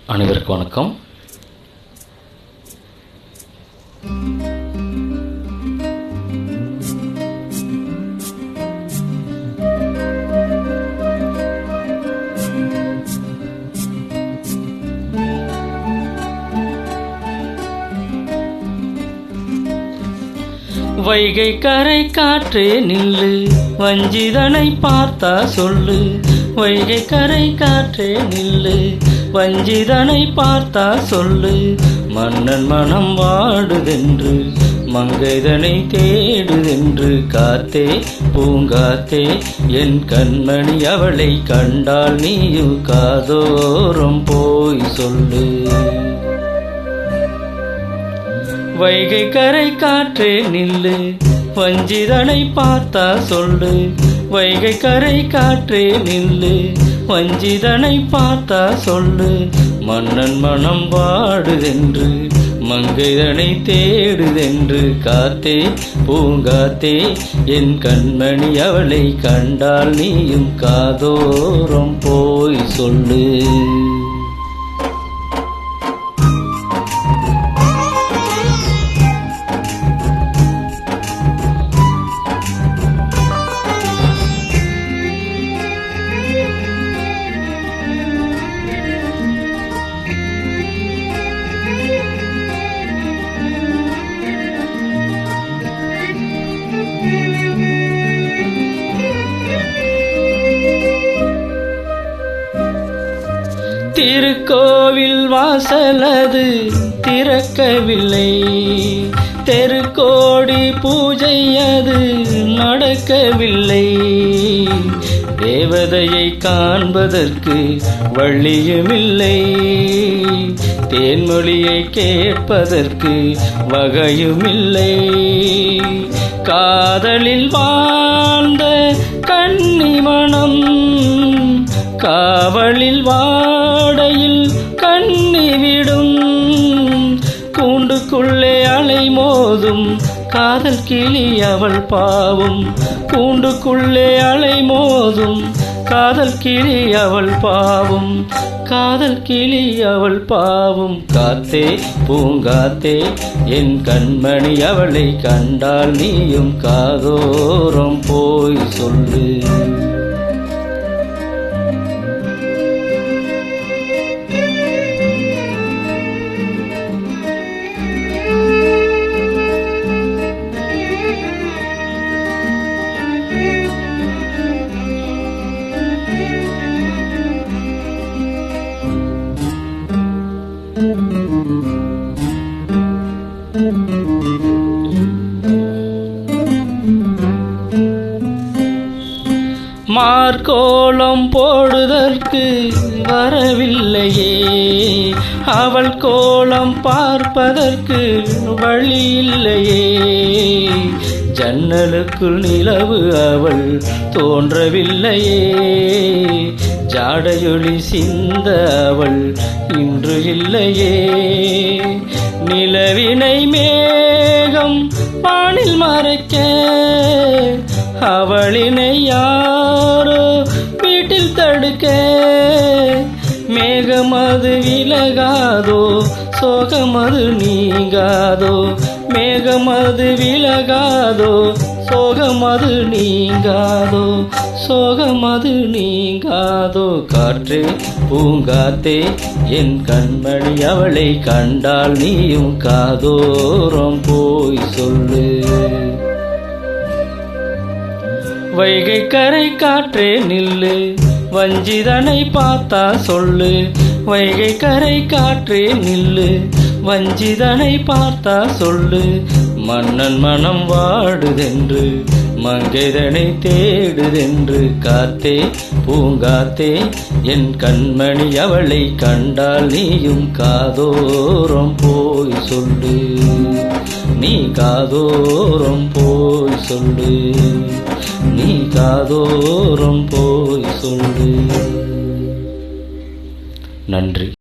அனைவருக்கும் வணக்கம். வைகை கரை காற்றே நில்லு, வஞ்சிதனை பார்த்தா சொல்லு. வைகை கரை காற்றே நில்லு, வஞ்சிதனை பார்த்தா சொல்லு. மன்னன் மனம் வாடுதென்று, மங்கைதனை தேடுதென்று. காத்தே பூங்காத்தே என் கண்மணி, அவளை கண்டால் நீயும் காதோரம் போய் சொல்லு. வைகை கரை காற்றே நில்லு, வஞ்சிதனை பார்த்தா சொல்லு. வைகை கரை காற்றே நில்லு, வஞ்சிதனை பார்த்தா சொல்லு. மன்னன் மனம் வாடுதென்று, மங்கைதனை தேடுதென்று. காத்தே பூங்காத்தே என் கண்மணி, அவளை கண்டால் நீயும் காதோரம் போய் சொல்லு. திருக்கோவில் வாசலது திறக்கவில்லை, தெருக்கோடி பூஜை அது நடக்கவில்லை. தேவதையை காண்பதற்கு வழியுமில்லை, தேன்மொழியை கேட்பதற்கு வகையுமில்லை. காதலில் வாழ்ந்த கன்னிமணம், காவலில் வாடையில் கண்ணிவிடும். கூண்டுக்குள்ளே அலை மோதும் காதல் கிளி அவள் பாவம். கூண்டுக்குள்ளே அலை மோதும் காதல் கிளி அவள் பாவம். காதல் கிளி அவள் பாவம். காத்தே பூங்காத்தே என் கண்மணி, அவளை கண்டால் நீயும் காதோரம் போய் சொல்லு. மார்கோலம் போடுதற்கு வரவில்லையே, அவள் கோலம் பார்ப்பதற்கு வழி இல்லையே. ஜன்னலுக்குள் நிலவு அவள் தோன்றவில்லையே, ஜாடையொளி சிந்த அவள் இன்று இல்லையே. நிலவினை மேகம் வானில் மறைக்க, அவளினை யாரோ வீட்டில் தடுக்க. மேகமது விலகாதோ, சோகமது நீங்காதோ. மேகமது விலகாதோ, சோகமது நீங்காதோ. சோகமது நீங்காதோ. காற்றே பூங்காத்தே என் கண்மணி, அவளை கண்டால் நீயும் காதோரம் போய் சொல்லு. வைகை கரை காற்றே நில்லு, வஞ்சிதனை பார்த்தா சொல்லு. வைகை கரை காற்றே நில்லு, வஞ்சிதனை பார்த்தா சொல்லு. மன்னன் மனம் வாடுதென்று, மங்கைதனை தேடுதென்று. காத்தே பூங்காத்தே என் கண்மணி, அவளை கண்டால் நீயும் காதோரம் போய் சொல்லு. நீ காதோரம் போய் சொல்லு. நீ காதோரம் போய் சொல்லு. நன்றி.